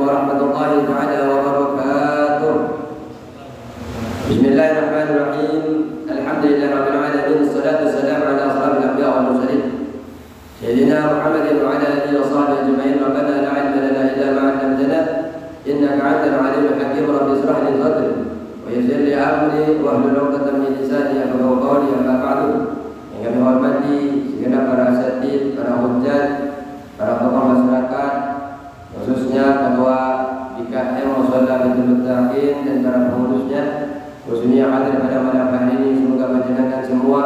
warahmatullahi taala wabarakatuh. Bismillahirrahmanirrahim. Alhamdulillahirabbil alamin. Wassalatu wassalamu ala asrofil anbiya wal mursalin. Sayyidina Muhammadin wa ala alihi wa sahbihi ajma'in. Rabbana la ilma lana illa ma 'allamtana innaka antal alimul hakim. Rabbi ishrah li sadri wa yassir li amri wahlul 'uqdatam min lisani yafqahu qawli. Amma ba'du. Yang kami hormati segenap para asatidz, para hujjat, para tokoh masyarakat, khususnya ketua BKM Musholla Baitul Muttaqin dan para pengurusnya, khususnya hadir pada malam hari ini. Semoga panjenengan semua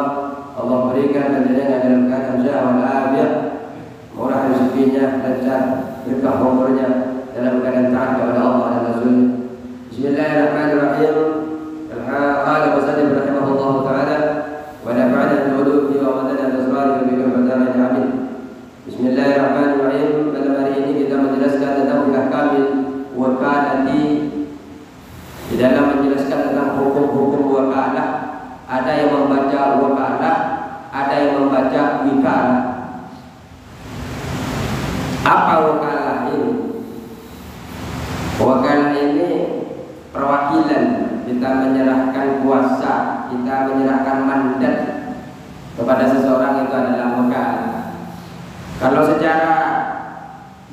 Allah berikan panjenengan dalam keadaan sehat walafiat, murah rezekinya, lancar, berkah umurnya, dalam keadaan taat kepada Allah dan Rasul-Nya. Bismillahirrahmanirrahim. Qala musannif rahimahullahu taala wa nafa'ana bi ulumihi wa madana asrarihi bi kamatana amin. Bismillahirrahmanirrahim. Pada hari ini kita menjelaskan tentang ahkamil wakalati. Di dalam menjelaskan tentang hukum-hukum wakalah, ada yang membaca wakalah, ada yang membaca wikalah. Apa wakalah ini? Wakalah ini perwakilan, kita menyerahkan kuasa, kita menyerahkan mandat kepada seseorang, itu adalah wakalah. Kalau secara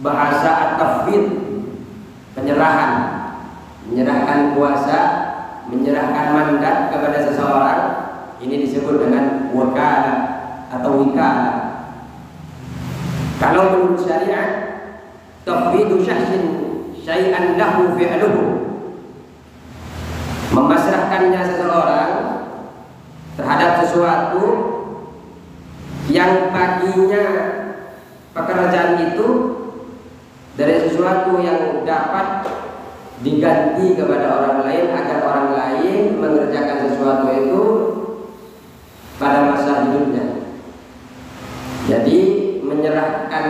bahasa at-tafwid, penyerahan, menyerahkan kuasa, menyerahkan mandat kepada seseorang, ini disebut dengan wakalah atau wikalah. Kalau menurut syariat, tafwidu syahsin syai'an lahu fi'luhu, memasrahkannya seseorang terhadap sesuatu yang baginya pekerjaan itu dari sesuatu yang dapat diganti kepada orang lain, agar orang lain mengerjakan sesuatu itu pada masa hidupnya. Jadi menyerahkan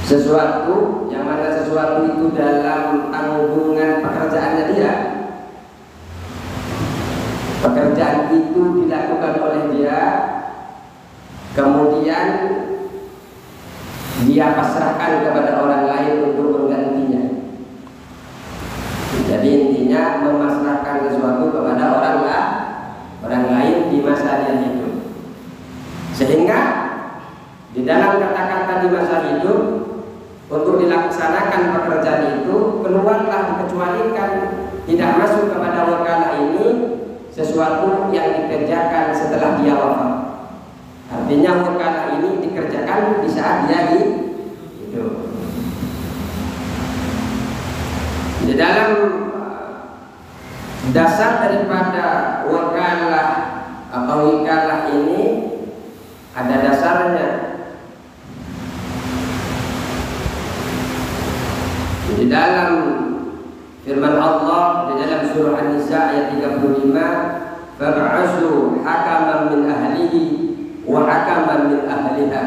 sesuatu yang mana sesuatu itu dalam tanggungan pekerjaannya dia, pekerjaan itu dilakukan oleh dia, kemudian dia pasrahkan kepada orang lain untuk menggantinya. Jadi intinya memasrahkan sesuatu kepada orang lain di masa dia hidup. Sehingga di dalam kata-kata di masa hidup, untuk dilaksanakan pekerjaan itu keluarlah, dikecualikan, tidak masuk kepada wakalah ini sesuatu yang dikerjakan setelah dia wafat. Artinya wakalah ini dikerjakan di saat dia hidup. Di dalam dasar daripada wakalah atau wikalah ini ada dasarnya. Di dalam firman Allah di dalam surah An-Nisa ayat 35, "Fab'asu hakaman min ahlihi wa hakaman min ahliha."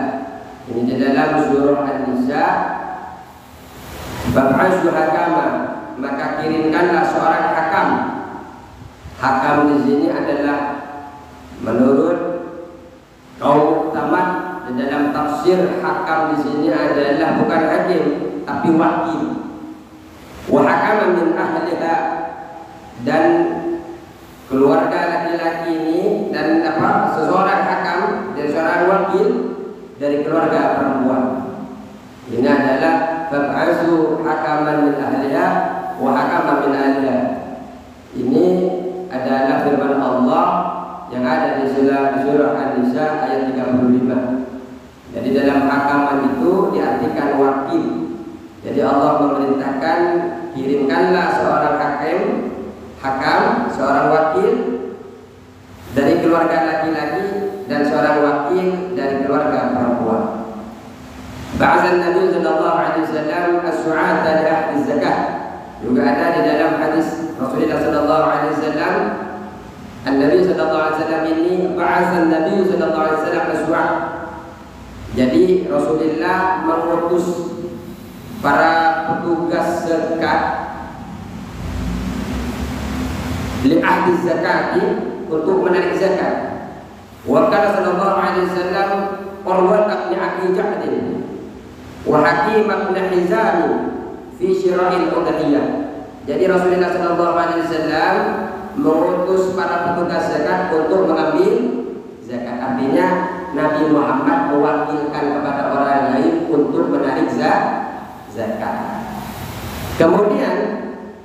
Ini di dalam surah An-Nisa, "Fab'asu hakaman", maka kirimkanlah seorang hakam. Hakam di sini adalah menurut kaum ulama di dalam tafsir, hakam di sini adalah bukan hakim tapi wakil. Wa hakaman min ahliha, dan keluarga laki-laki ini, dan seseorang hakam dari seorang wakil dari keluarga perempuan. Ini adalah fab'asu hakaman min ahliha wa hakaman min ahliha. Ini adalah firman Allah yang ada di surah An-Nisa ayat 35. Jadi dalam hakaman itu diartikan wakil. Jadi Allah memerintahkan, kirimkanlah seorang hakam, seorang wakil dari keluarga laki-laki dan seorang wakil dari keluarga perempuan. Ba'athan Nabi sallallahu alaihi wasallam as-su'ata li ahli zakah. Juga ada di dalam hadis Rasulullah sallallahu alaihi wasallam, An-Nabi sallallahu alaihi wasallam ini ba'athan Nabi sallallahu alaihi wasallam as-su'at. Jadi Rasulullah mengutus para petugas zakat li ahli zakati, untuk menarik zakat. Wa kana sallallahu alaihi wasallam Urwah bin Abi Ja'd wa Hakim bin Hizam fi syira'il udhiyah. Jadi Rasulullah sallallahu alaihi wasallam mengutus para petugas zakat untuk mengambil zakat. Artinya Nabi Muhammad mewakilkan kepada orang lain untuk menarik zakat. Kemudian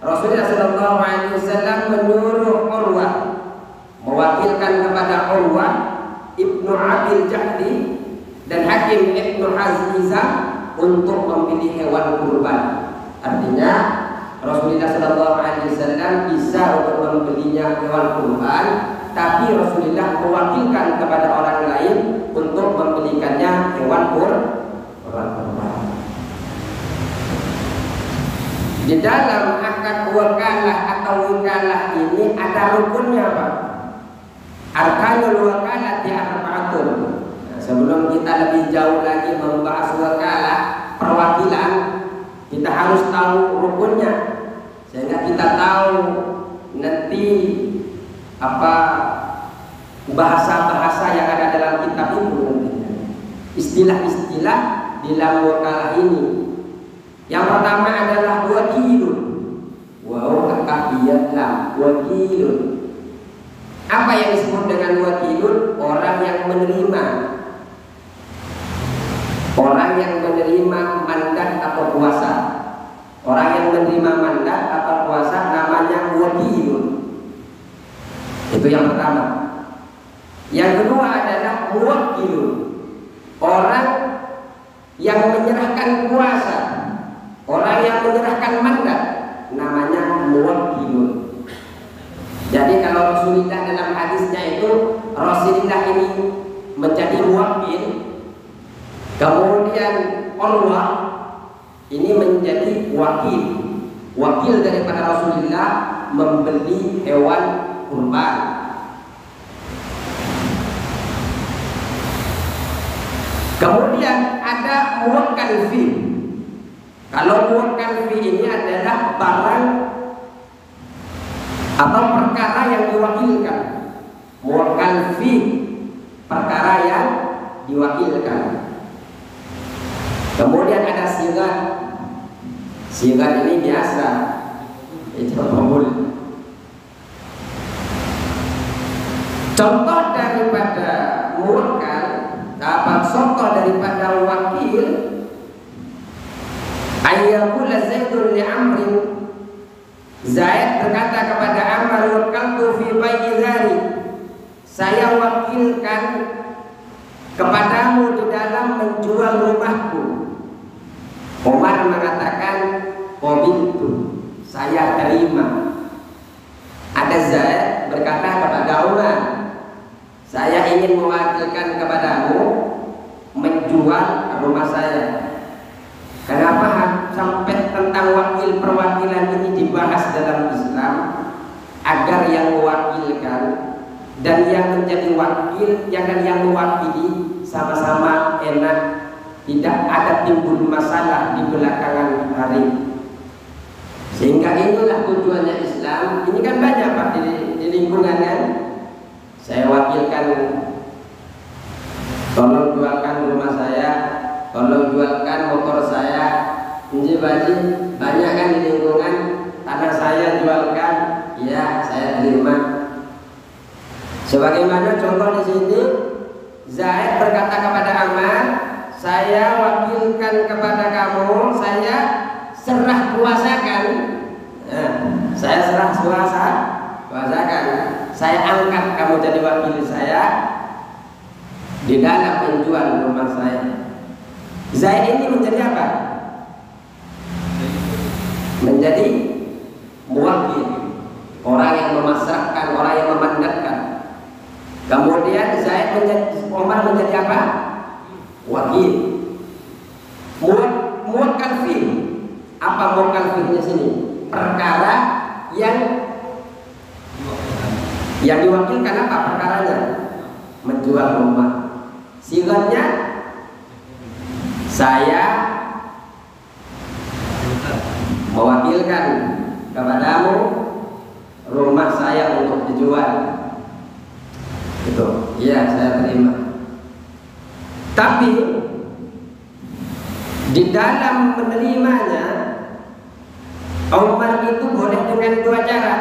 Rasulullah sallallahu alaihi wasallam menyuruh Urwah mewakilkan kepada Urwah Ibnu Abil Jahdi dan Hakim Ibnu Hizam untuk memilih hewan kurban. Artinya Rasulullah sallallahu alaihi wasallam bisa untuk membelinya hewan kurban, tapi Rasulullah mewakilkan kepada orang lain untuk membelikannya hewan kurban. Di dalam akad wakalah atau wikalah ini ada rukunnya, Pak. Arkanul wakalah di arba'atun. Sebelum kita lebih jauh lagi membahas wakalah perwakilan, kita harus tahu rukunnya sehingga kita tahu nanti apa bahasa-bahasa yang ada dalam kitab itu nantinya. Istilah-istilah di dalam wakalah ini. Yang pertama adalah wakilun. Wow, kafiyat lam, wakilun. Apa yang disebut dengan wakilun? Orang yang menerima. Orang yang menerima mandat atau kuasa. Orang yang menerima mandat atau kuasa namanya wakilun. Itu yang pertama. Yang kedua adalah muwakkilun. Orang yang menyerahkan kuasa. Orang yang menyerahkan mandat namanya muwakkilun. Jadi kalau Rasulullah dalam hadisnya itu Rasulullah ini menjadi muwakkil, kemudian Allah ini menjadi wakil daripada Rasulullah membeli hewan kurban. Kemudian ada muwakkal fi. Kalau muwakkal fi ini adalah barang atau perkara yang diwakilkan. Muwakkal fi, perkara yang diwakilkan. Kemudian ada sigat. Sigat ini biasa. Itu umum. Contoh daripada muwakkal, dapat contoh daripada wakil. Ayyakula Zaidun li Amrin. Zaid berkata kepada Amr, wakaltu fi bai'i dzari. Saya wakilkan kepadamu di dalam menjual rumahku. Umar mengatakan, qabiltu, saya terima. Ada Zaid berkata kepada Umar, saya ingin mewakilkan kepadamu menjual rumah saya. Kenapa sampai tentang wakil perwakilan ini dibahas dalam Islam? Agar yang mewakilkan dan yang menjadi wakil, yang mewakili sama-sama enak, tidak ada timbul masalah di belakangan hari. Sehingga inilah tujuannya Islam. Ini kan banyak Pak di lingkungan kan. Saya wakilkan, tolong jualkan rumah saya, tolong jualkan motor saya. Ini banyak kan di lingkungan. Tanah saya jualkan, ya saya terima. Sebagaimana contoh di sini, Zaid berkata kepada Ammar, saya wakilkan kepada kamu, saya serah kuasakan. Saya serah kuasakan. Saya angkat kamu jadi wakil saya di dalam menjual rumah saya. Zaid ini menjadi apa? Menjadi muwakil, orang yang memasrahkan, orang yang memandatkan. Kemudian Zaid Umar menjadi apa? Wakil. Muwakkal fi. Apa muwakkal fi-nya sini? Perkara yang diwakilkan apa perkaranya? Menjual rumah. Sigatnya saya mewakilkan kepadamu rumah saya untuk dijual. Itu, iya saya terima. Tapi di dalam menerimanya Umar itu boleh dengan dua cara.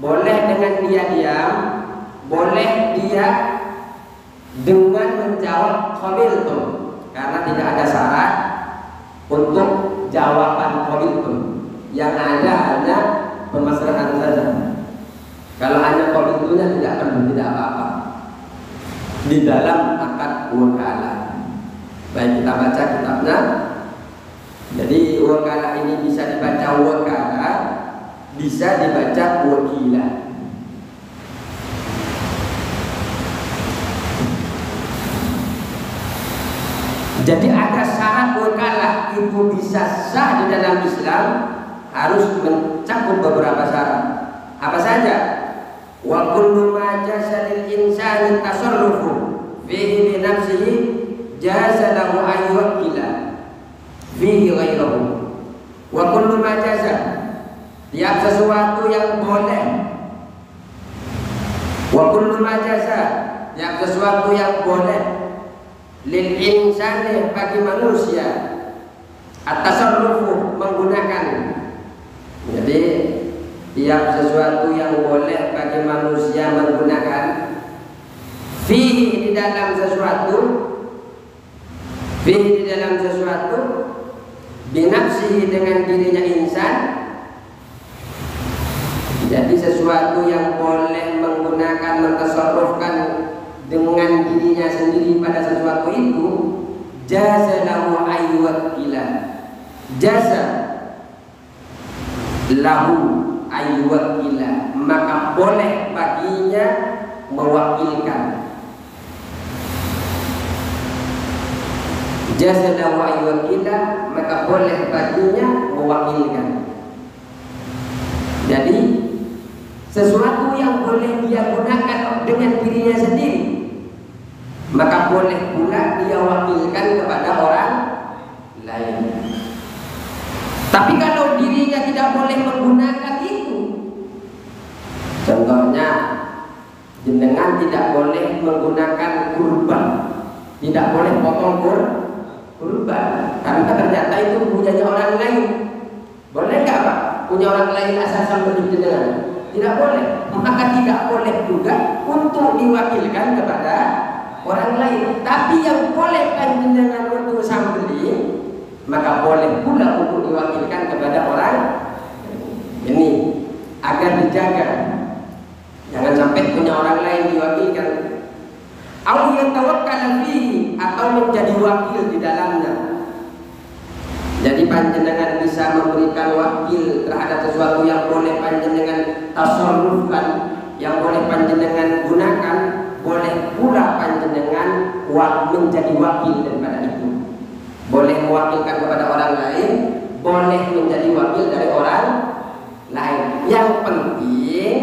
Boleh dengan dia diam, boleh dia dengan menjawab qabiltum, karena tidak ada syarat untuk jawaban qabiltum. Yang ada hanya pemasrahan saja. Kalau hanya qabiltumnya tidak perlu, tidak apa-apa di dalam akad wakalah. Baik, kita baca kitabnya. Jadi wakalah ini bisa dibaca wakalah, bisa dibaca wakilah. Jadi ada syarat wakalah itu bisa sah di dalam Islam, harus mencakup beberapa syarat. Apa saja? Wa kullu ma jaza lil insani tasarrufu fihi bi nafsihi jaza lahu an yuwakkila fihi ghairahu. Wa kullu ma jaza, tiap sesuatu yang boleh. Wa kullu ma jaza, tiap sesuatu yang boleh lil insani, bagi manusia, at-tasarrufu, menggunakan. Jadi tiap sesuatu yang boleh bagi manusia menggunakan, fihi, di dalam sesuatu, fihi, di dalam sesuatu, binafsihi, dengan dirinya insan. Jadi sesuatu yang boleh menggunakan, mentasarrufkan dengan dirinya sendiri pada sesuatu itu, jaza lahu ayyuwakkila, jaza lahu ayyuwakkila, maka boleh baginya mewakilkan. Jaza lahu ayyuwakkila, maka boleh baginya mewakilkan. Jadi sesuatu yang boleh dia gunakan dengan dirinya sendiri, maka boleh pula dia wakilkan kepada orang lain. Tapi kalau dirinya tidak boleh menggunakan itu, contohnya jenengan tidak boleh menggunakan kurban, tidak boleh potong kurban, karena ternyata itu punyanya orang lain. Boleh nggak Pak? Punya orang lain asal sambung jenengan? Tidak boleh. Maka tidak boleh juga untuk diwakilkan kepada orang lain. Tapi yang boleh panjenengan untuk sambeli, maka boleh pula untuk diwakilkan kepada orang ini, agar dijaga. Jangan sampai punya orang lain diwakilkan. Au yatawakkal fihi, atau menjadi wakil di dalamnya. Jadi panjenengan bisa memberikan wakil terhadap sesuatu yang boleh panjenengan tasarrufkan, yang boleh panjenengan gunakan, boleh pula panjenengan menjadi wakil daripada itu. Boleh mewakilkan kepada orang lain, boleh menjadi wakil dari orang lain. Yang penting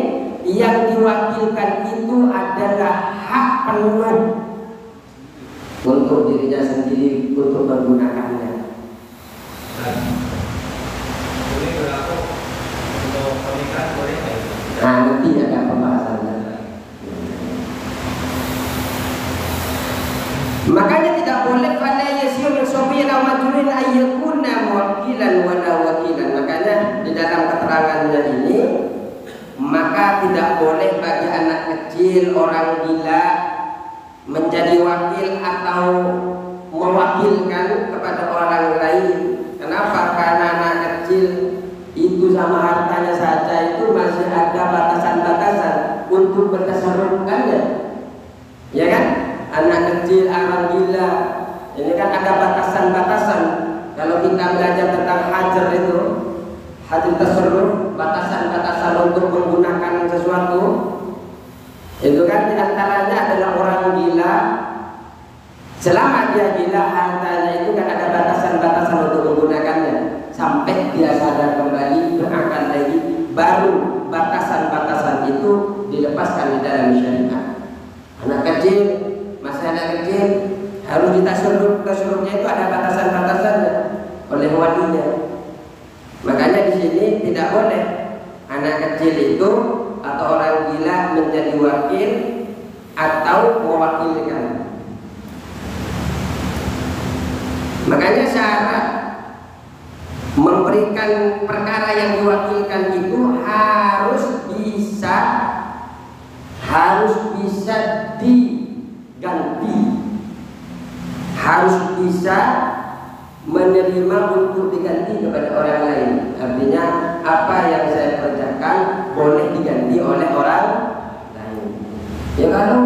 yang diwakilkan itu adalah hak penuh untuk dirinya sendiri untuk menggunakannya. Boleh berlaku untuk pernikahan, boleh nggak? Nah, nanti ada pembahasannya. Makanya tidak boleh pada yasiru sobila majulin ayyakuna wakilan wala wakilan. Makanya di dalam keterangannya ini, maka tidak boleh bagi anak kecil, orang gila menjadi wakil atau mewakilkan kepada orang lain. Kenapa? Karena anak kecil itu sama hartanya saja itu masih ada batasan-batasan untuk bertasarrufkannya, ya kan? Anak kecil, orang gila, ini kan ada batasan-batasan. Kalau kita belajar tentang hajar itu, hajar tasarruf, batasan-batasan untuk menggunakan sesuatu, itu kan diantaranya adalah orang gila. Selama dia gila, hartanya itu kan ada batasan-batasan untuk menggunakannya. Sampai dia sadar kembali, berakal lagi, baru batasan-batasan itu dilepaskan di dalam syariat. Anak kecil, masih anak kecil, harus ditasarruf. Tasarrufnya itu ada batasan-batasannya oleh walinya. Makanya di sini tidak boleh anak kecil itu atau orang gila menjadi wakil atau mewakilkan. Makanya syarat memberikan perkara yang diwakilkan itu harus bisa diganti, harus bisa menerima untuk diganti kepada orang lain. Artinya apa yang saya kerjakan boleh diganti oleh orang lain. Ya kalau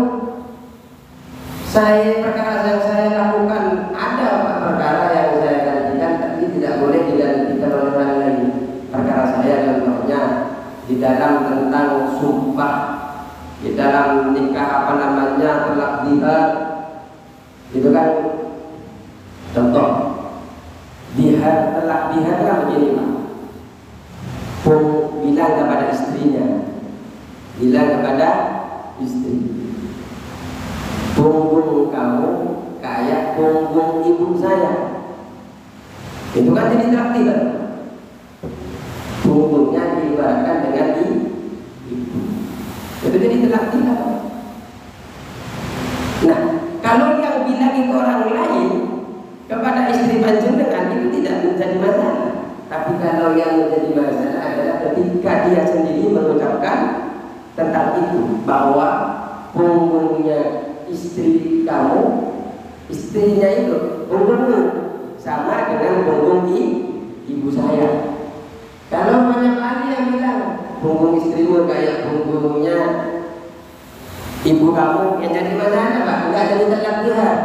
perkara yang saya lakukan ada perkara yang saya gantikan tapi tidak boleh digantikan oleh orang lain. Perkara saya contohnya di dalam tentang sumpah, di dalam nikah talak bihar, itu kan contoh. Talak bihar kan begini Pak, bilang kepada istrinya, punggung kamu kayak punggung ibu saya. Itu kan jadi talak bihar. Punggungnya diibaratkan dengan ibu. Itu jadi talak bihar. Nah, kalau yang bilang itu orang lain kepada istri panjenengan itu tidak menjadi masalah. Tapi kalau yang menjadi masalah adalah ketika dia sendiri mengucapkan tentang itu, bahwa punggungnya istri kamu, istrinya itu punggungmu sama dengan punggung ibu saya. Kalau banyak lagi yang bilang punggung istrimu kayak punggungnya ibu kamu, yang jadi masalah Pak, enggak jadi talak bihar,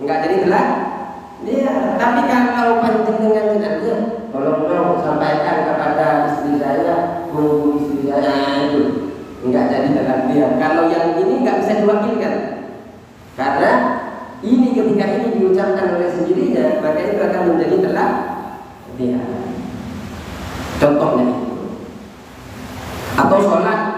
enggak jadi talak. Iya, tapi kalau panjenengan tidak dia, tolong sampaikan kepada istri saya, punggung istri saya itu enggak jadi talak bihar. Kalau yang ini enggak bisa diwakilkan, karena ini ketika ini diucapkan oleh sendirinya, maka itu akan menjadi talak bihar. Contohnya itu. Atau sholat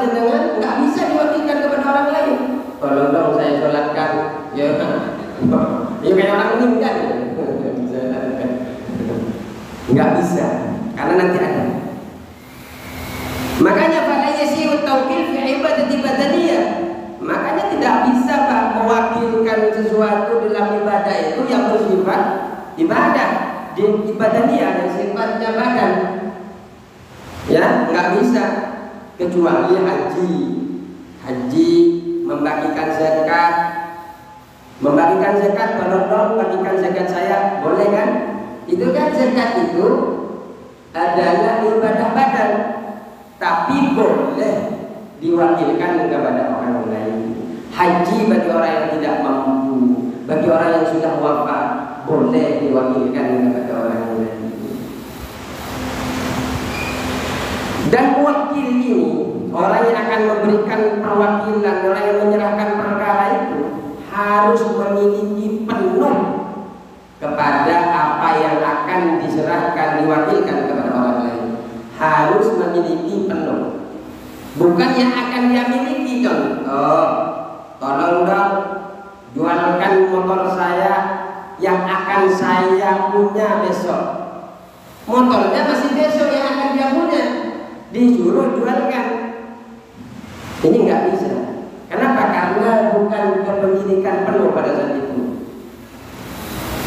jenengan nggak bisa diwakilkan kepada orang lain. Tolong dong saya sholatkan, ya kayak orang meninggal, nggak bisa, karena nanti ada. Makanya fala yasihu tawkil fi ibadati badaniyah. Makanya tidak bisa Pak mewakilkan sesuatu dalam ibadah itu yang bersifat ibadah, di ibadaniyah yang sifatnya badan. Ya, nggak bisa, kecuali haji, membagikan zakat, tolong bagikan zakat saya, boleh kan? Itu kan zakat itu adalah ibadah badan, tapi boleh diwakilkan kepada orang lain. Haji bagi orang yang tidak mampu, bagi orang yang sudah wafat, boleh diwakilkan kepada orang lain. Dan wakil ini, orang yang akan memberikan perwakilan, orang yang menyerahkan perkara itu harus memiliki penuh kepada apa yang akan diserahkan, diwakilkan kepada orang lain. Harus memiliki penuh, bukan yang akan dia miliki. Contoh, tolong dong jualkan motor saya yang akan saya punya besok. Motornya masih besok yang akan dia punya, disuruh jualkan. Ini nggak bisa. Kenapa? Karena bukan kepemilikan penuh pada saat itu.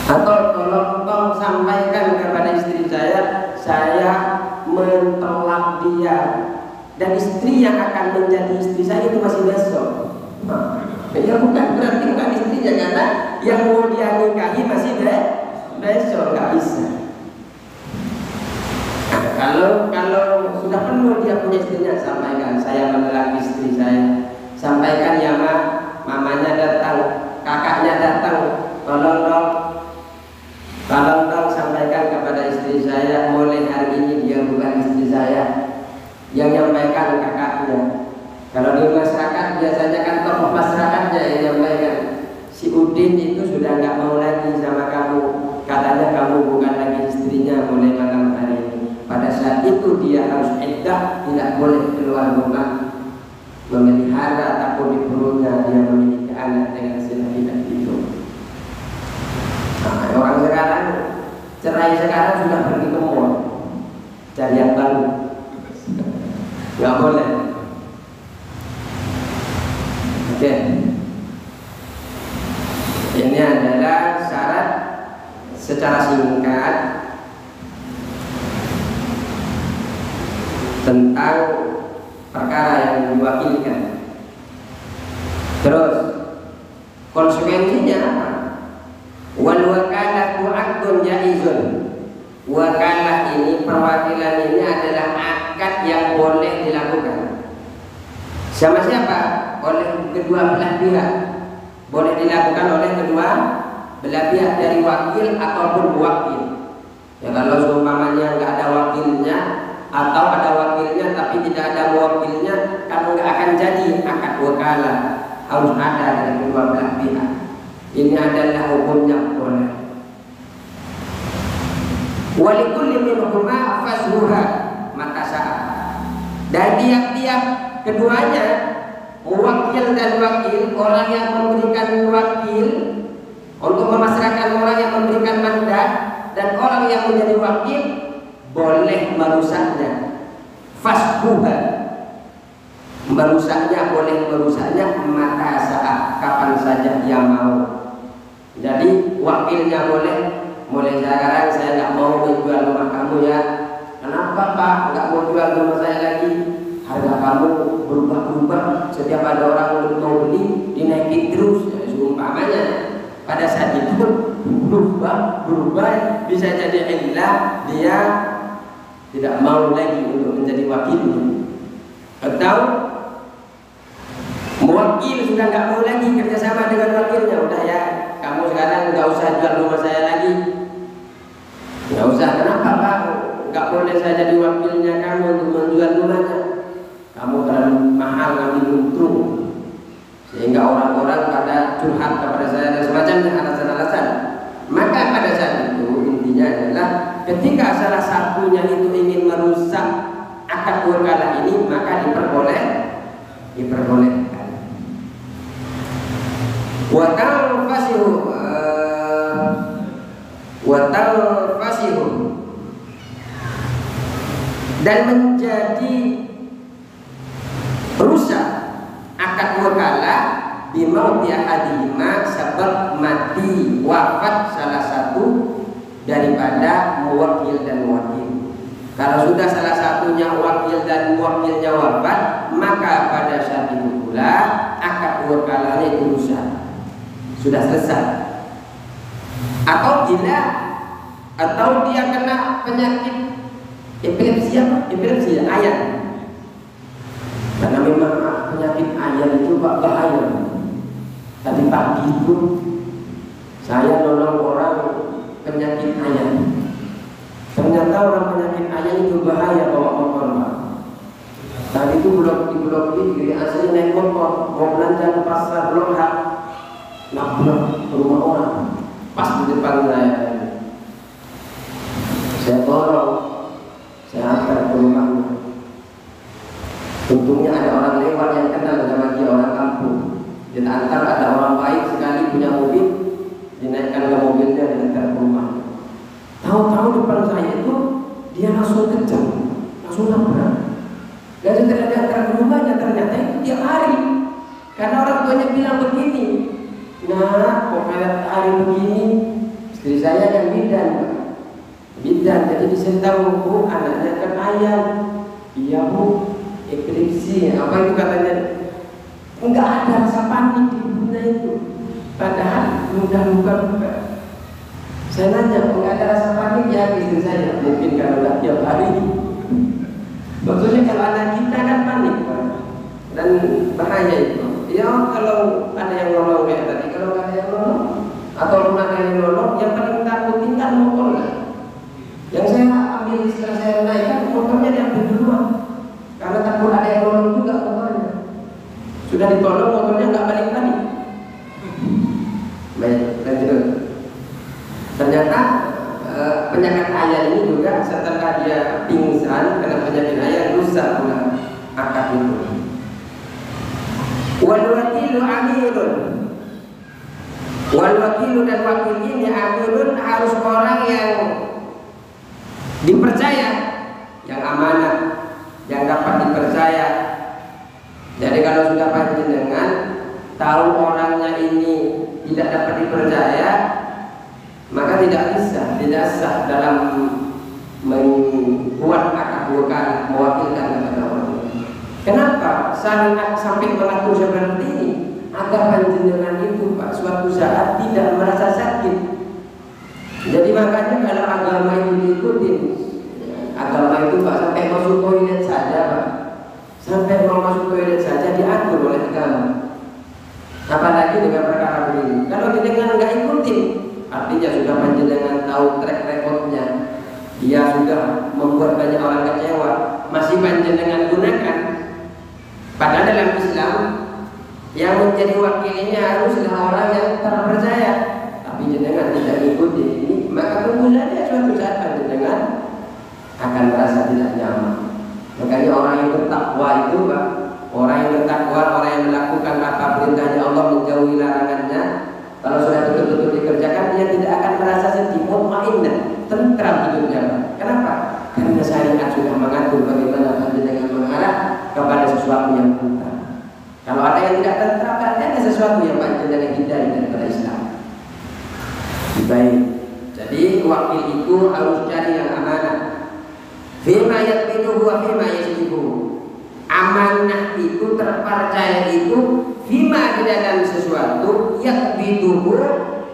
Atau tolong sampaikan kepada istri saya mentolak dia, dan istri yang akan menjadi istri saya itu masih besok. Ya bukan berarti bukan istrinya, karena yang mau dia nikahi masih besok, nggak bisa. Kalau sudah penuh dia punya istrinya, sampaikan saya menolak istri saya. Sampaikan ya mamanya datang, kakaknya datang, tolong dong sampaikan kepada istri saya, mulai hari ini dia bukan istri saya. Yang nyampaikan kakaknya. Kalau di masyarakat biasanya kan tokoh masyarakatnya yang nyampaikan, si Udin itu sudah nggak mau lagi sama kamu, katanya kamu bukan lagi istrinya mulai malam hari ini. Pada saat itu dia harus iddah, tidak boleh keluar rumah, memelihara ataupun di perutnya dia memiliki anak dengan tidak itu. Nah, orang sekarang cerai sekarang sudah pergi ke mall cari yang baru, nggak boleh. Oke, ini adalah secara singkat tentang perkara yang diwakilkan. Terus konsekuensinya apa? Wal wakalatu 'aqdun jaizun. Wakalah ini, perwakilan ini adalah akad yang boleh dilakukan. Sama siapa? Oleh kedua belah pihak. Boleh dilakukan oleh kedua belah pihak, dari wakil ataupun muwakil. Ya kalau seumpamanya nggak ada wakilnya atau ada wakilnya tapi tidak ada muwakilnya, kan nggak akan jadi akad wakalah. Harus ada dari kedua belah pihak. Ini adalah hukumnya boleh. Walikulli minhuma fasluha mata saat. Dan tiap-tiap keduanya, muwakil dan wakil, orang yang memberikan wakil untuk memasrahkan orang yang memberikan mandat dan orang yang menjadi wakil, boleh merusaknya. Fasluha, merusaknya, boleh merusaknya mata saat, kapan saja dia mau. Jadi wakilnya boleh, mulai sekarang saya nggak mau menjual rumah kamu ya. Kenapa Pak nggak mau jual rumah saya lagi? Harga kamu berubah-ubah, setiap ada orang yang mau beli dinaikin terus. Ya, seumpamanya pada saat itu berubah bisa jadi ilah dia tidak mau lagi untuk menjadi wakilnya, atau mewakil sudah nggak mau lagi kerjasama dengan wakilnya. Udah ya, kamu sekarang nggak usah jual rumah saya lagi. Nggak usah. Kenapa Pak? Nggak boleh saya jadi wakilnya kamu untuk menjual rumahnya. Kamu terlalu mahal ngambil untung, sehingga orang-orang pada curhat kepada saya dan semacamnya, alasan-alasan. Maka pada saat itu intinya adalah ketika salah satunya itu ingin merusak akad wakalah ini, maka diperbolehkan. Watal fasihu, dan menjadi rusak akad wakalah bimauti ahadihima, sebab mati, wafat salah satu daripada muwakil dan muwakil. Kalau sudah salah satunya wakil dan muwakilnya wafat, maka pada saat itu pula akad wakalahnya itu rusak, sudah selesai. Atau dia kena penyakit epilepsi ayan. Karena memang penyakit ayan itu bahaya. Tadi pagi itu saya nolong orang penyakit ayan. Ternyata orang penyakit ayan itu bahaya bawa motor, Pak. Tadi itu blok ini asli naik motor mau belanja ke pasar Blok H, nabrak rumah orang pas di depan saya. Saya tolong, saya antar ke rumahnya. Untungnya ada orang lewat yang kenal sama dia, orang kampung. Dia antar, ada orang baik sekali punya mobil, dinaikkan ke mobilnya dan antar ke rumahnya. Tahu-tahu depan saya itu dia langsung kencang, langsung nabrak. Dan setelah dia antar ke rumahnya, ternyata itu dia lari. Karena orang tuanya bilang begini, nah pokoknya hari begini istri saya yang bidan, jadi disentam Bu, anaknya kan ayam. Iya Bu, epilepsi, apa itu katanya? Enggak ada rasa panik di ibunya itu, padahal luka. Saya nanya, enggak ada rasa panik ya istri saya? Mungkin kalau enggak tiap hari. Maksudnya kalau anak kita kan panik, Pak, dan bahaya itu. Ya kalau ada yang nolong kayak tadi, kalau nggak ada yang nolong atau ada yang nolong, yang paling takutin kan motornya. Yang saya ambil setelah saya naikkan, motornya diambil duluan. Karena takut ada yang nolong juga motornya. Sudah ditolong, motornya nggak balik-balik. Baik, lanjut. Ternyata penyakit ayan ini juga setelah dia pingsan karena penyakit ayan, rusak pula akad itu. Wal wakilu amirun, wal wakilu dan wakil ini amirun, harus orang yang dipercaya, yang amanah, yang dapat dipercaya. Jadi kalau sudah panjenengan tahu orangnya ini tidak dapat dipercaya, maka tidak sah dalam membuat akad wakalah mewakilkan kepada orang lain. Kenapa syariat sampai mengatur seperti ini? Agar panjenengan itu Pak suatu saat tidak merasa sakit. Jadi makanya kalau agama itu diikutin, agama itu Pak sampai masuk toilet saja Pak, sampai mau masuk toilet saja diatur oleh agama. Apalagi dengan perkara begini. Kalau jenengan nggak ikutin, artinya sudah panjenengan tahu track recordnya, dia sudah membuat banyak orang kecewa, masih panjenengan gunakan. Padahal dalam Islam yang menjadi wakilnya haruslah orang yang terpercaya. Tapi jenengan tidak ikuti ini, maka tunggu saja suatu saat panjenengan akan merasa tidak nyaman. Makanya orang yang bertakwa itu Pak, orang yang bertakwa, orang yang melakukan apa perintahnya Allah, menjauhi larangannya, kalau sudah betul-betul dikerjakan, dia tidak akan merasa sedih, mutmainnah, tentram hidupnya. Kenapa? Karena syariat sudah mengatur bagaimana panjenengan mengarah kepada sesuatu yang tentram. Kalau ada yang tidak tentram, berarti ada sesuatu yang panjenengan hindari daripada Islam. Baik. Jadi wakil itu harus cari yang amanah. Fima yatbiduhu wa fima yasdiquhu. Amanah itu, terpercaya itu fima di dalam sesuatu, yatbiduhu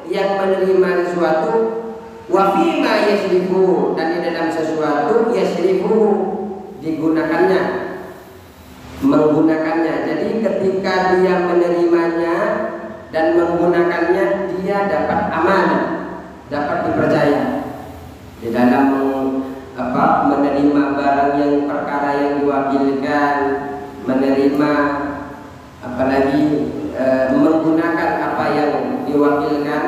yang menerima sesuatu, wa fima yasdiquhu dan di dalam sesuatu yasrifuhu digunakannya, menggunakannya. Jadi ketika dia menerimanya dan menggunakannya, dia dapat amanah, dapat dipercaya di dalam menerima barang yang perkara yang diwakilkan, menerima apalagi menggunakan apa yang diwakilkan,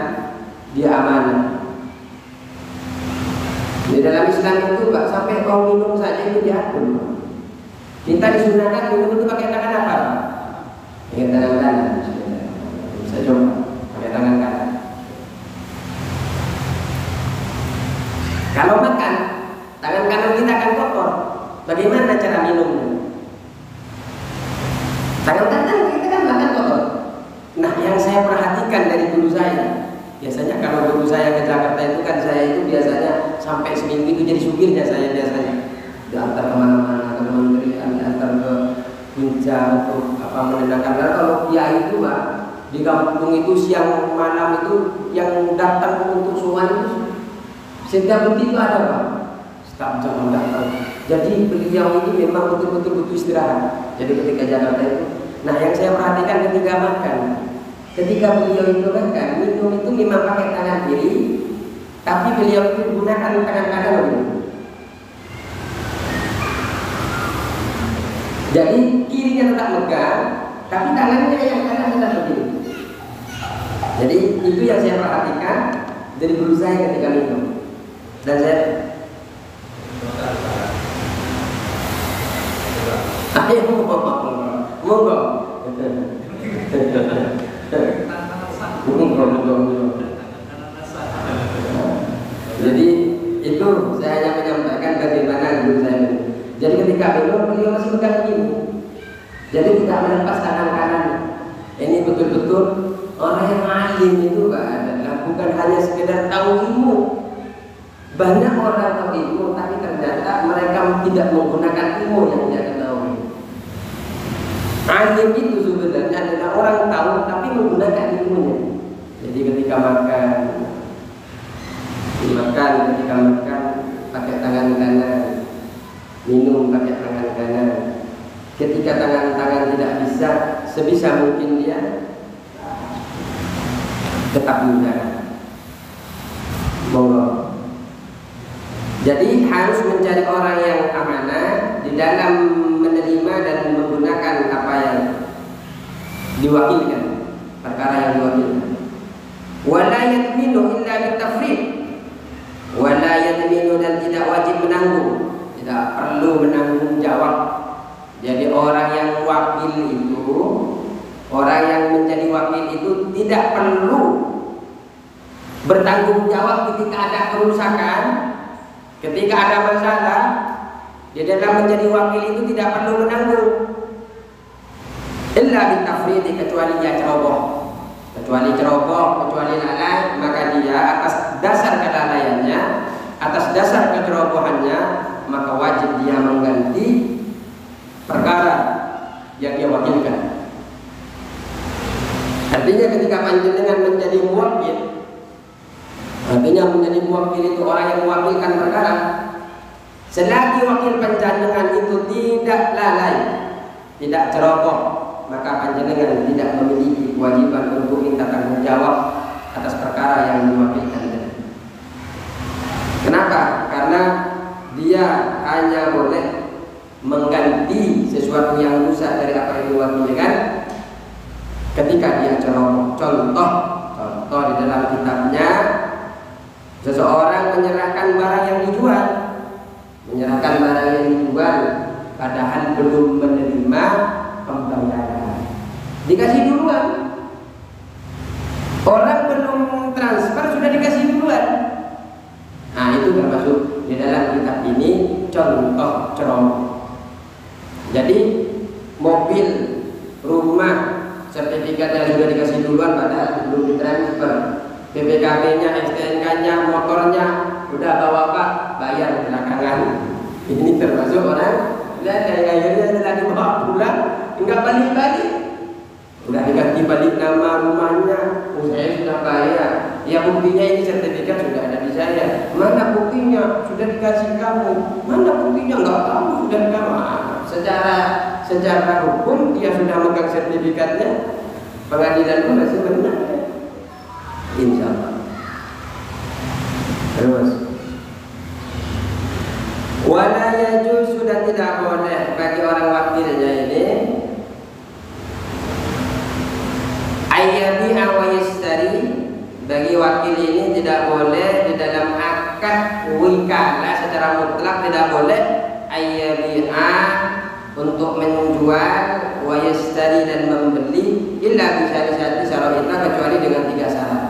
dia amanah. Di dalam Islam itu Pak, sampai mau minum saja itu diatur. Kita disunahkan minum itu pakai tangan apa Pak? Pakai tangan kanan. Bisa coba pakai tangan kanan. Kalau makan, tangan kanan kita akan kotor. Bagaimana cara minumnya? Tangan kanan kita kan makan kotor. Nah, yang saya perhatikan dari guru saya, biasanya kalau guru saya ke Jakarta itu kan, saya itu biasanya sampai seminggu itu jadi supirnya saya biasanya. Diantar kemana-mana, ke menteri, diantar ke Puncak untuk menenangkan. Kalau kiai itu Pak, di kampung itu siang malam itu yang datang untuk sowan itu setiap begitu ada Pak, setiap jam datang. Jadi beliau ini memang betul-betul butuh istirahat. Jadi ketika Jakarta itu, nah yang saya perhatikan ketika makan, ketika beliau itu makan, minum itu memang pakai tangan kiri, tapi beliau itu gunakan tangan kanan begini. Jadi kirinya tetap megang, tapi tangannya yang kanan tetap begini. Jadi itu yang saya perhatikan dari guru saya ketika minum. Dan saya ayo monggo. Jadi itu saya hanya menyampaikan bagaimana guru saya minum. Jadi ketika minum beliau masih pegang ini. Jadi tidak melepas tangan kanan. Ini betul-betul orang yang alim itu Pak adalah bukan hanya sekedar tahu ilmu. Banyak orang tahu ilmu, tapi ternyata mereka tidak menggunakan ilmu yang dia ketahui. Alim itu sebenarnya adalah orang tahu tapi menggunakan ilmunya. Jadi ketika makan pakai tangan kanan, minum pakai tangan kanan. Ketika tangan-tangan tidak bisa, sebisa mungkin dia tetap menggunakan. Monggo. Jadi harus mencari orang yang amanah di dalam menerima dan menggunakan apa yang diwakilkan, perkara yang diwakilkan. Wala yadminu illa bitafrid. Wala yadminu dan tidak wajib menanggung, tidak perlu menanggung jawab. Jadi orang yang wakil itu, orang yang menjadi wakil itu tidak perlu bertanggung jawab ketika ada kerusakan. Ketika ada masalah, di dalam menjadi wakil itu tidak perlu menanggung. Illa bitafridi, kecuali dia ceroboh. Kecuali ceroboh, kecuali lalai, maka dia atas dasar dasar kecerobohannya, maka wajib dia mengganti perkara yang dia wakilkan. Artinya ketika panjenengan menjadi muwakil, artinya menjadi muwakil itu orang yang mewakilkan perkara, selagi wakil panjenengan itu tidak lalai, tidak ceroboh, maka panjenengan tidak memiliki kewajiban untuk minta tanggung jawab atas perkara yang diwakilkan. Kenapa? Karena dia hanya boleh mengganti sesuatu yang rusak dari apa yang diwakilkan ketika dia ceroboh. Contoh di dalam kitabnya, seseorang menyerahkan barang yang dijual, padahal belum menerima pembayaran. Dikasih duluan. Orang belum transfer sudah dikasih duluan. Nah, itu termasuk di dalam kitab ini contoh ceroboh. Jadi mobil, rumah, sertifikatnya sudah dikasih duluan padahal belum ditransfer. PPKB-nya, STNK-nya, motornya udah bawa Pak, bayar belakangan. Ini termasuk orang dan akhirnya setelah dibawa pulang enggak balik-balik. Udah diganti balik nama rumahnya, saya sudah bayar. Ya buktinya ini sertifikat sudah ada di saya. Mana buktinya? Sudah dikasih kamu. Mana buktinya? Enggak tahu sudah dikasih. Secara hukum dia sudah megang sertifikatnya. Pengadilan pun masih benar. Insya Allah. Terus. Wala yajuz, sudah tidak boleh bagi orang wakilnya ini ayyabi'a wa yashtari, bagi wakil ini tidak boleh di dalam akad wikalah secara mutlak tidak boleh ayyabi'a untuk menjual wa yashtari dan membeli illa bisa syara'ita kecuali dengan 3 syarat.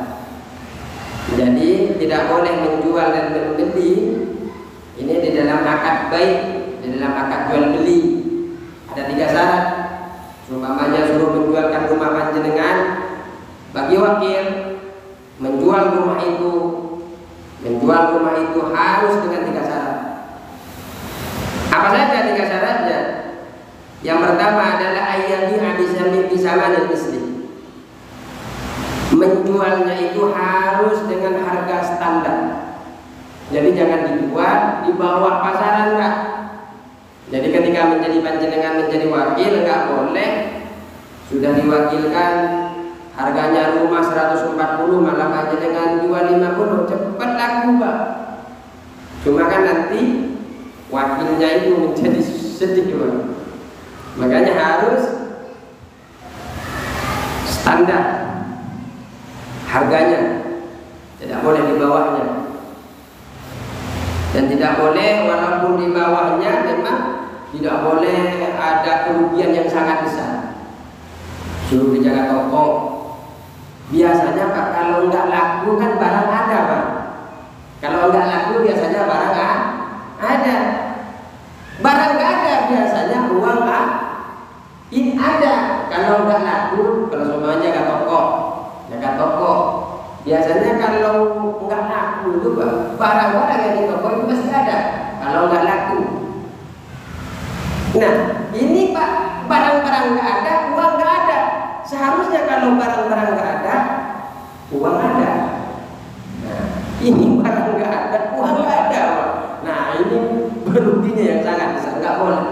Jadi tidak boleh menjual dan membeli ini di dalam akad baik, di dalam akad jual beli ada 3 syarat. Umpamanya suruh menjualkan rumah panjenengan, bagi wakil menjual rumah itu harus dengan 3 syarat. Apa saja 3 syaratnya? Yang pertama adalah ayyadi abisami bisamanil misli. Menjualnya itu harus dengan harga standar. Jadi jangan dijual di bawah pasaran, enggak. Jadi ketika menjadi panjenengan menjadi wakil enggak boleh sudah diwakilkan harganya rumah 140 malah panjenengan jual 50, cepat laku Pak. Cuma kan nanti wakilnya itu menjadi sedih Pak. Makanya harus standar harganya, tidak boleh di bawahnya. Dan tidak boleh walaupun di bawahnya memang tidak boleh ada kerugian yang sangat besar. Suruh dijaga toko. Biasanya Pak kalau enggak laku kan barang ada Pak. Kalau enggak laku biasanya barang ada. Barang enggak ada biasanya uang ini ada. Kalau enggak laku, kalau semuanya jaga toko. Biasanya kalau enggak laku itu barang-barang yang di toko itu pasti ada. Kalau enggak laku. Nah, ini Pak, barang-barang enggak ada, uang enggak ada. Seharusnya kalau barang-barang enggak ada, uang ada. Nah, ini barang enggak ada, uang enggak ada Pak. Nah, ini beruginya yang sangat besar, enggak boleh.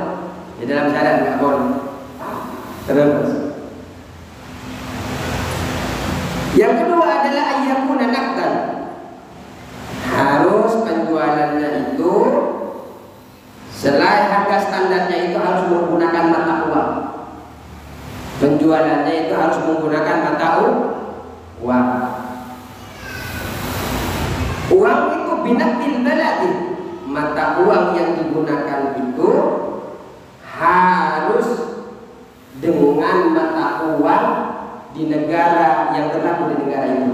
Di dalam syarat enggak boleh. Terus. Yang kedua adalah ayyakuna naqdan. Harus penjualannya itu selain harga standarnya itu harus menggunakan mata uang. Penjualannya itu harus menggunakan mata uang. Uang itu binaqdil baladi. Mata uang yang digunakan itu harus dengan mata uang di negara yang berlaku di negara itu.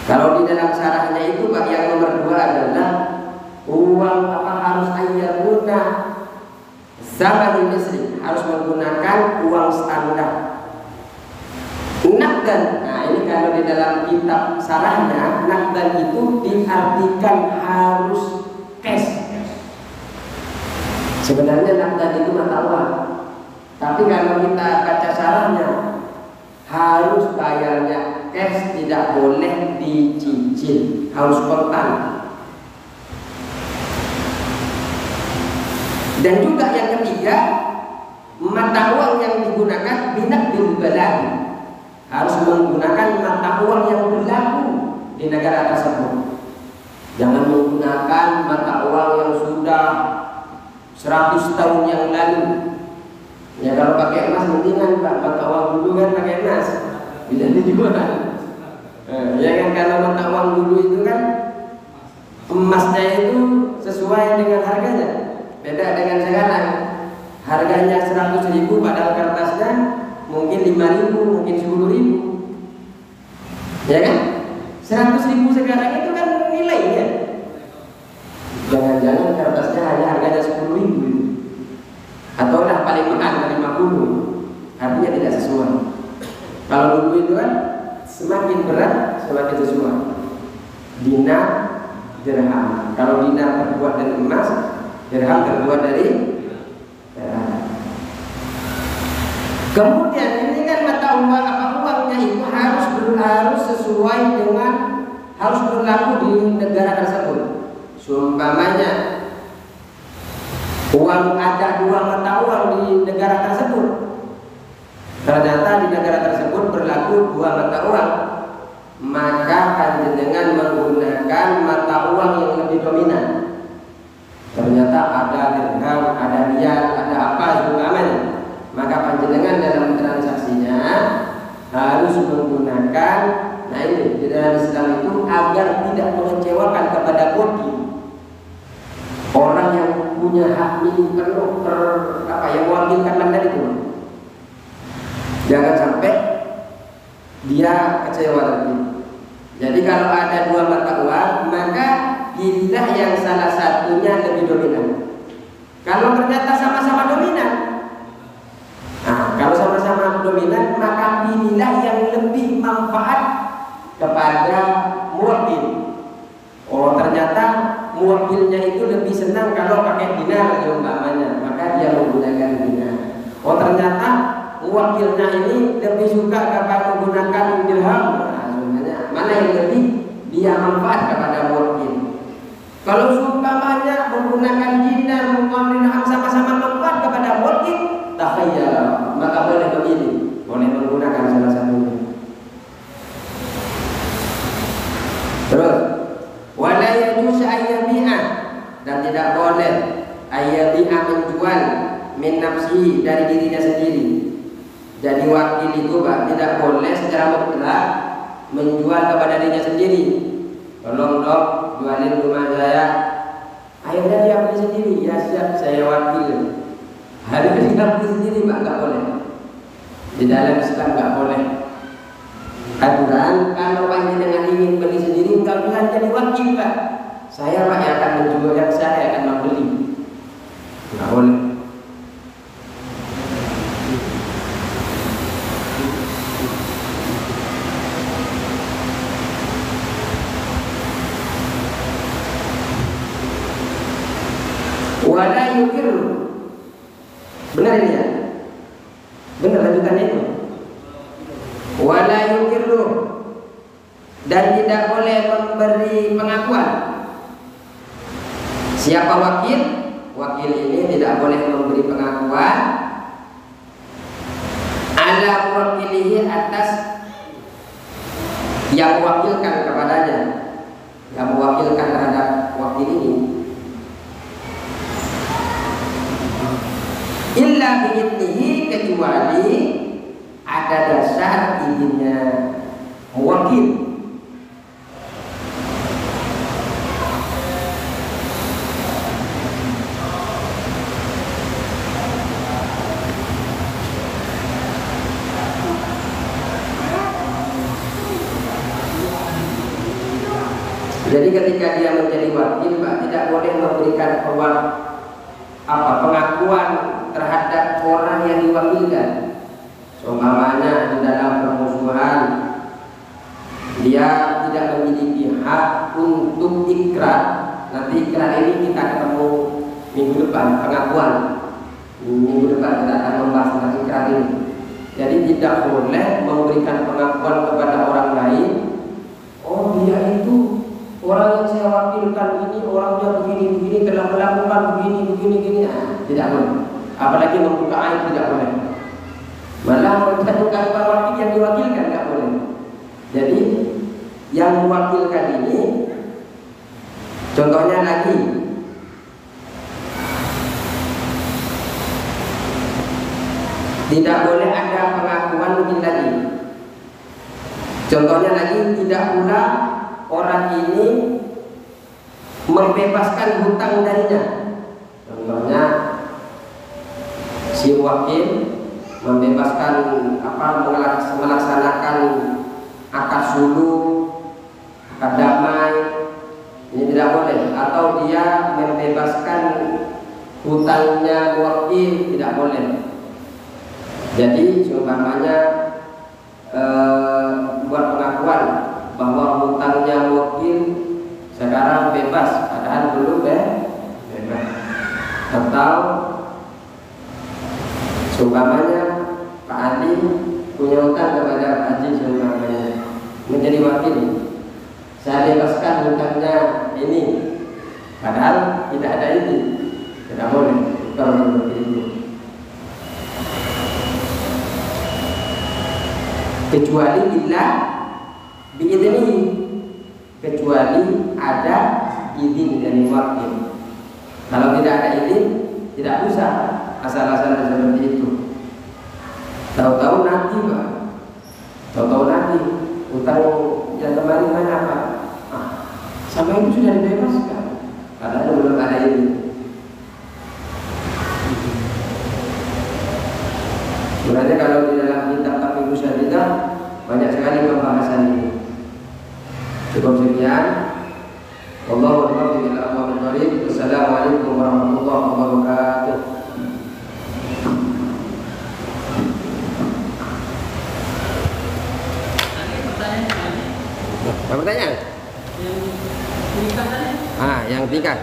Kalau di dalam syarahnya itu Pak yang nomor 2 adalah uang apa harus ayyakuna zamanul misri, harus menggunakan uang standar. Naqdan. Nah, ini kalau di dalam kitab sarahnya nakdan itu diartikan harus cash. Sebenarnya nakdan itu mata uang, tapi kalau kita baca sarahnya harus bayarnya cash, tidak boleh dicicil, harus kontan. Dan juga yang ketiga, mata uang yang digunakan binaqdil balad, harus menggunakan mata uang yang berlaku di negara tersebut. Jangan menggunakan mata uang yang sudah 100 tahun yang lalu. Ya kalau pakai emas mendingan Pak, mata uang dulu kan pakai emas, bisa dijual. Ya kan, kalau mata uang dulu itu kan emasnya itu sesuai dengan harganya, beda dengan sekarang. Harganya 100.000 padahal kertasnya mungkin 5.000, mungkin 10.000. Ya kan? 100.000 sekarang itu kan nilainya. Jangan-jangan kertasnya hanya harganya 10.000 atau udah paling mahal 50. Artinya tidak sesuai. Kalau dulu itu kan semakin berat semakin sesuai. Dinar, dirham. Kalau dinar terbuat dari emas, dirham terbuat dari perak. Kemudian ini kan mata uang, uangnya itu harus sesuai dengan, harus berlaku di negara tersebut. Seumpamanya uang, ada 2 mata uang di negara tersebut, ternyata di negara tersebut berlaku 2 mata uang, maka panjenengan menggunakan mata uang yang lebih dominan. Ternyata ada dirham, ada riyal, ada apa seumpamanya, maka panjenengan dalam transaksinya harus menggunakan, nah ini di dalam Islam itu agar tidak mengecewakan kepada bodi, orang yang punya hak milik penuh yang mewakilkan mandat itu. Jangan sampai dia kecewa nanti. Jadi kalau ada 2 mata uang, maka pilihlah yang salah satunya lebih dominan. Kalau ternyata sama-sama dominan, kalau sama-sama dominan, maka pilihlah yang lebih manfaat kepada muwakil. Oh, ternyata muwakilnya itu lebih senang kalau pakai dinar umpamanya, maka dia menggunakan dinar. Oh, ternyata muwakilnya ini lebih suka kalau menggunakan dirham. Mana yang lebih dia manfaat kepada muwakil. Kalau umpamanya menggunakan dinar, menggunakan dirham, sama-sama manfaat kepada muwakil, takhayyal, maka boleh memilih, boleh menggunakan salah satunya. Terus, wala yajuz ayyabi'a, dan tidak boleh ayyabi'a menjual min nafsihi, dari dirinya sendiri. Jadi wakil itu Pak tidak boleh secara mutlak menjual kepada dirinya sendiri. Tolong dok, jualin rumah saya. Akhirnya dia beli sendiri. Ya siap, saya wakil. Harus dia beli sendiri Pak, nggak boleh. Di dalam Islam nggak boleh. Aturan kalau panjenengan ingin beli sendiri, nggak bisa jadi wakil Pak. Saya Pak yang akan menjual, yang saya akan membeli. Nggak boleh. Wala yukiru, benar ini ya? Benar lanjutannya itu. Wala yukiru, dan tidak boleh memberi pengakuan. Siapa wakil? Wakil ini tidak boleh memberi pengakuan ala wakilihi, atas yang mewakilkan kepadanya, yang mewakilkan terhadap wakil ini. Illa bi'idnihi, kecuali ada dasar izinnya muwakil. Jadi ketika dia menjadi wakil Pak, tidak boleh memberikan pengakuan terhadap orang yang diwakilkan. Seumpamanya di dalam permusuhan dia tidak memiliki hak untuk ikrar. Nanti ikrar ini kita ketemu minggu depan, pengakuan. Minggu depan kita akan membahas tentang ikrar ini. Jadi tidak boleh memberikan pengakuan kepada orang lain. Oh, dia itu orang yang saya wakilkan ini, orangnya begini, telah melakukan begini. Tidak boleh. Apalagi membuka aib, tidak boleh. Malah menjatuhkan wakil yang diwakilkan, tidak boleh. Jadi yang mewakilkan ini, contohnya lagi, tidak boleh ada pengakuan mungkin lagi. Contohnya lagi, tidak pula orang ini membebaskan hutang darinya. Contohnya si wakil membebaskan melaksanakan akad suluh, akad damai, ini tidak boleh. Atau dia membebaskan hutangnya wakil, tidak boleh. Jadi seumpamanya buat pengakuan bahwa hutangnya wakil sekarang bebas, padahal belum bebas. Atau seumpamanya Pak Adi punya hutang kepada Pak Haji, seumpamanya menjadi wakil, saya bebaskan hutangnya ini, padahal tidak ada ini, tidak boleh kalau seperti itu. Kecuali bila biidzni, kecuali ada izin dari wakil. Kalau tidak ada izin, tidak usah asal-asalan seperti itu. Tahu-tahu nanti Pak, tahu-tahu nanti utang yang kemarin mana Pak? Sampai itu sudah dibebaskan, padahal belum ada izin. Sebenarnya kalau di dalam kitab Fiqh Syariah banyak sekali pembahasan ini. Cukup sekian. Wallahu a'lam bishawab. Wassalamualaikum warahmatullahi wabarakatuh. Apa pertanyaan? Yang tingkat.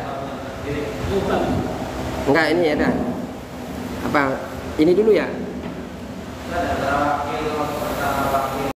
Enggak, ini ada. Apa? Ini dulu ya?